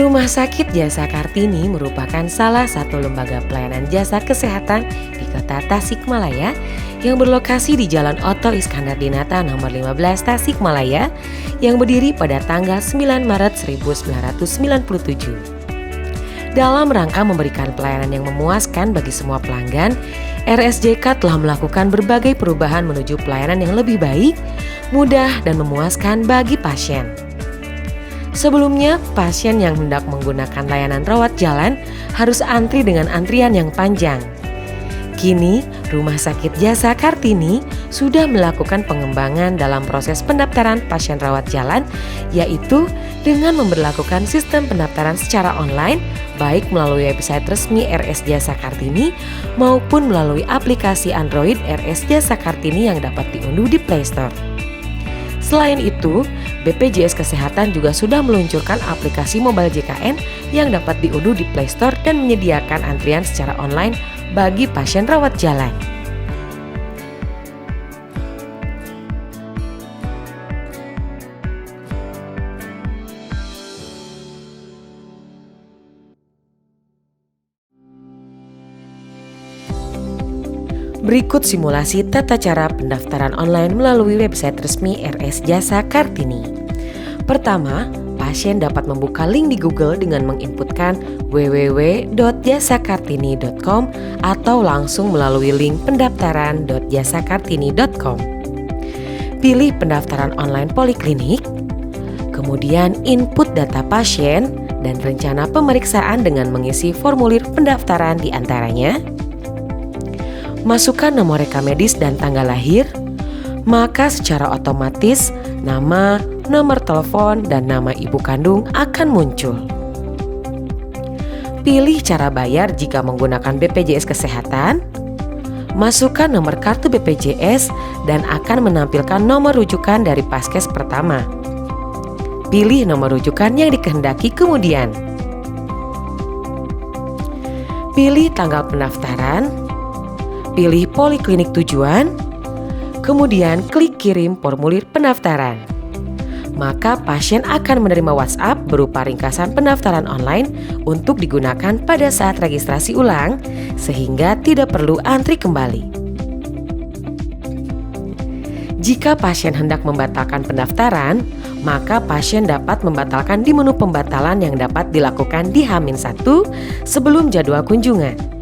Rumah Sakit Jasa Kartini merupakan salah satu lembaga pelayanan jasa kesehatan di Kota Tasikmalaya yang berlokasi di Jalan Oto Iskandar-Dinata nomor 15 Tasikmalaya yang berdiri pada tanggal 9 Maret 1997. Dalam rangka memberikan pelayanan yang memuaskan bagi semua pelanggan, RSJK telah melakukan berbagai perubahan menuju pelayanan yang lebih baik, mudah dan memuaskan bagi pasien. Sebelumnya, pasien yang hendak menggunakan layanan rawat jalan harus antri dengan antrian yang panjang. Kini, Rumah Sakit Jasa Kartini sudah melakukan pengembangan dalam proses pendaftaran pasien rawat jalan, yaitu dengan memberlakukan sistem pendaftaran secara online, baik melalui website resmi RS Jasa Kartini maupun melalui aplikasi Android RS Jasa Kartini yang dapat diunduh di Play Store. Selain itu, BPJS Kesehatan juga sudah meluncurkan aplikasi mobile JKN yang dapat diunduh di Play Store dan menyediakan antrian secara online bagi pasien rawat jalan. Berikut simulasi tata cara pendaftaran online melalui website resmi RS Jasa Kartini. Pertama, pasien dapat membuka link di Google dengan menginputkan www.jasakartini.com atau langsung melalui link pendaftaran.jasakartini.com. Pilih pendaftaran online poliklinik, kemudian input data pasien dan rencana pemeriksaan dengan mengisi formulir pendaftaran di antaranya. Masukkan nomor rekam medis dan tanggal lahir, maka secara otomatis nama, nomor telepon, dan nama ibu kandung akan muncul. Pilih cara bayar jika menggunakan BPJS Kesehatan. Masukkan nomor kartu BPJS dan akan menampilkan nomor rujukan dari Paskes pertama. Pilih nomor rujukan yang dikehendaki kemudian. Pilih tanggal pendaftaran. Pilih poliklinik tujuan, kemudian klik kirim formulir pendaftaran. Maka pasien akan menerima WhatsApp berupa ringkasan pendaftaran online untuk digunakan pada saat registrasi ulang, sehingga tidak perlu antri kembali. Jika pasien hendak membatalkan pendaftaran, maka pasien dapat membatalkan di menu pembatalan yang dapat dilakukan di H-1 sebelum jadwal kunjungan.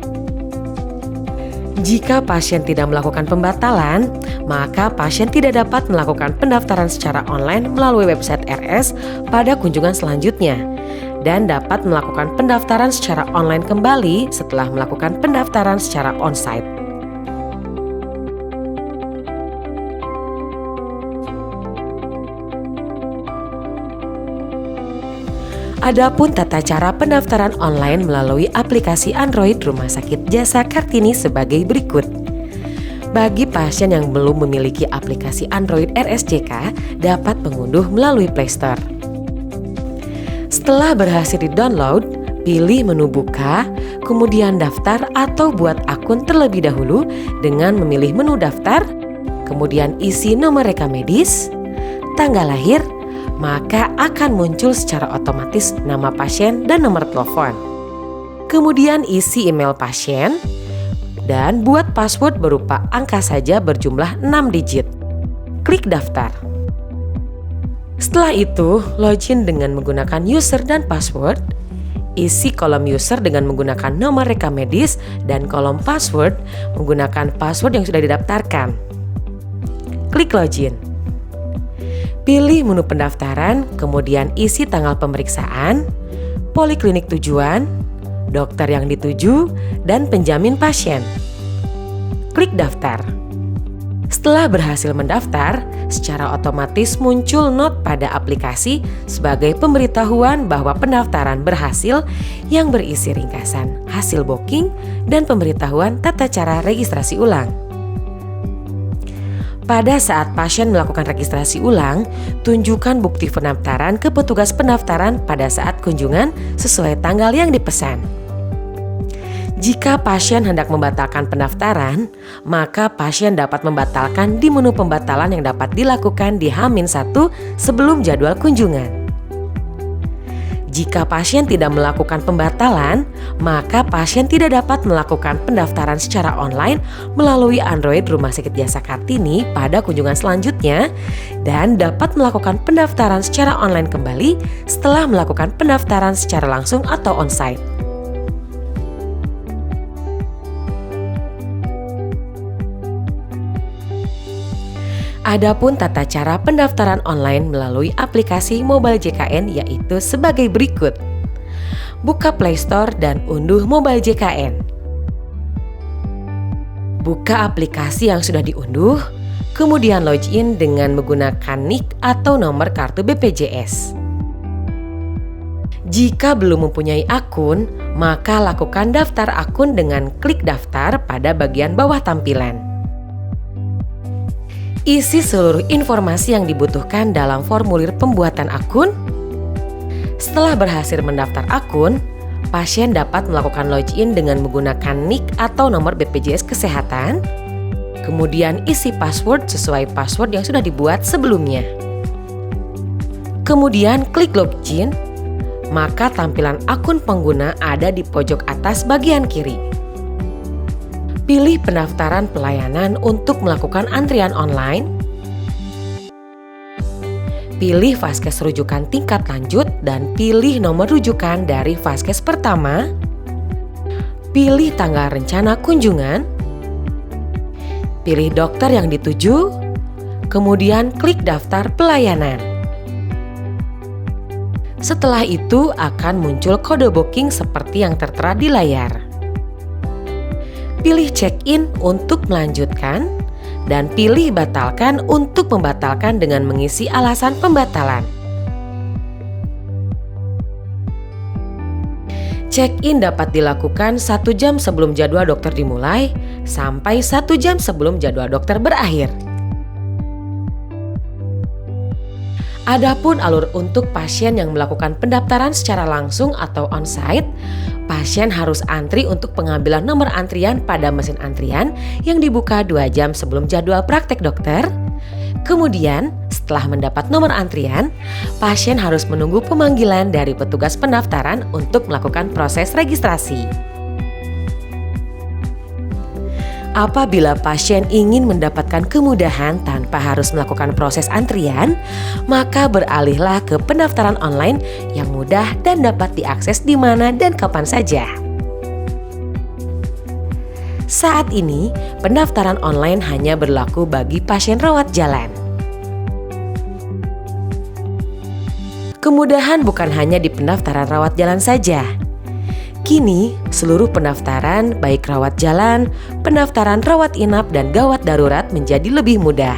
Jika pasien tidak melakukan pembatalan, maka pasien tidak dapat melakukan pendaftaran secara online melalui website RS pada kunjungan selanjutnya dan dapat melakukan pendaftaran secara online kembali setelah melakukan pendaftaran secara onsite. Adapun tata cara pendaftaran online melalui aplikasi Android Rumah Sakit Jasa Kartini sebagai berikut. Bagi pasien yang belum memiliki aplikasi Android RSJK, dapat mengunduh melalui Play Store. Setelah berhasil di-download, pilih menu buka, kemudian daftar atau buat akun terlebih dahulu dengan memilih menu daftar, kemudian isi nomor rekam medis, tanggal lahir, maka akan muncul secara otomatis nama pasien dan nomor telepon. Kemudian isi email pasien dan buat password berupa angka saja berjumlah 6 digit. Klik daftar. Setelah itu, login dengan menggunakan user dan password. Isi kolom user dengan menggunakan nomor rekam medis dan kolom password menggunakan password yang sudah didaftarkan. Klik login. Pilih menu pendaftaran, kemudian isi tanggal pemeriksaan, poliklinik tujuan, dokter yang dituju, dan penjamin pasien. Klik daftar. Setelah berhasil mendaftar, secara otomatis muncul not pada aplikasi sebagai pemberitahuan bahwa pendaftaran berhasil yang berisi ringkasan hasil booking dan pemberitahuan tata cara registrasi ulang. Pada saat pasien melakukan registrasi ulang, tunjukkan bukti pendaftaran ke petugas pendaftaran pada saat kunjungan sesuai tanggal yang dipesan. Jika pasien hendak membatalkan pendaftaran, maka pasien dapat membatalkan di menu pembatalan yang dapat dilakukan di H-1 sebelum jadwal kunjungan. Jika pasien tidak melakukan pembatalan, maka pasien tidak dapat melakukan pendaftaran secara online melalui Android Rumah Sakit Jasa Kartini pada kunjungan selanjutnya dan dapat melakukan pendaftaran secara online kembali setelah melakukan pendaftaran secara langsung atau onsite. Adapun tata cara pendaftaran online melalui aplikasi mobile JKN yaitu sebagai berikut. Buka Play Store dan unduh mobile JKN. Buka aplikasi yang sudah diunduh, kemudian login dengan menggunakan NIK atau nomor kartu BPJS. Jika belum mempunyai akun, maka lakukan daftar akun dengan klik daftar pada bagian bawah tampilan. Isi seluruh informasi yang dibutuhkan dalam formulir pembuatan akun. Setelah berhasil mendaftar akun, pasien dapat melakukan login dengan menggunakan NIK atau nomor BPJS Kesehatan. Kemudian isi password sesuai password yang sudah dibuat sebelumnya. Kemudian klik login, maka tampilan akun pengguna ada di pojok atas bagian kiri. Pilih pendaftaran pelayanan untuk melakukan antrian online. Pilih vaskes rujukan tingkat lanjut dan pilih nomor rujukan dari vaskes pertama. Pilih tanggal rencana kunjungan. Pilih dokter yang dituju. Kemudian klik daftar pelayanan. Setelah itu akan muncul kode booking seperti yang tertera di layar. Pilih check-in untuk melanjutkan, dan pilih batalkan untuk membatalkan dengan mengisi alasan pembatalan. Check-in dapat dilakukan 1 jam sebelum jadwal dokter dimulai, sampai 1 jam sebelum jadwal dokter berakhir. Adapun alur untuk pasien yang melakukan pendaftaran secara langsung atau onsite, pasien harus antri untuk pengambilan nomor antrian pada mesin antrian yang dibuka 2 jam sebelum jadwal praktek dokter. Kemudian, setelah mendapat nomor antrian, pasien harus menunggu pemanggilan dari petugas pendaftaran untuk melakukan proses registrasi. Apabila pasien ingin mendapatkan kemudahan tanpa harus melakukan proses antrian, maka beralihlah ke pendaftaran online yang mudah dan dapat diakses di mana dan kapan saja. Saat ini, pendaftaran online hanya berlaku bagi pasien rawat jalan. Kemudahan bukan hanya di pendaftaran rawat jalan saja. Kini, seluruh pendaftaran baik rawat jalan, pendaftaran rawat inap dan gawat darurat menjadi lebih mudah.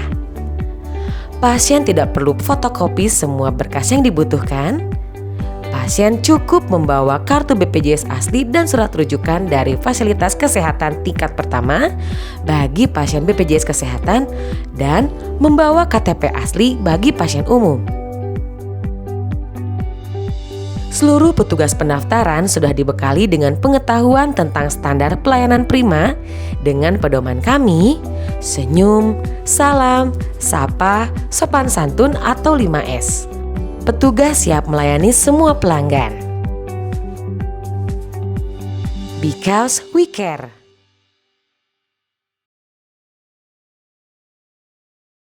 Pasien tidak perlu fotokopi semua berkas yang dibutuhkan. Pasien cukup membawa kartu BPJS asli dan surat rujukan dari fasilitas kesehatan tingkat pertama bagi pasien BPJS Kesehatan dan membawa KTP asli bagi pasien umum. Seluruh petugas pendaftaran sudah dibekali dengan pengetahuan tentang standar pelayanan prima dengan pedoman kami, senyum, salam, sapa, sopan santun atau 5S. Petugas siap melayani semua pelanggan. Because we care.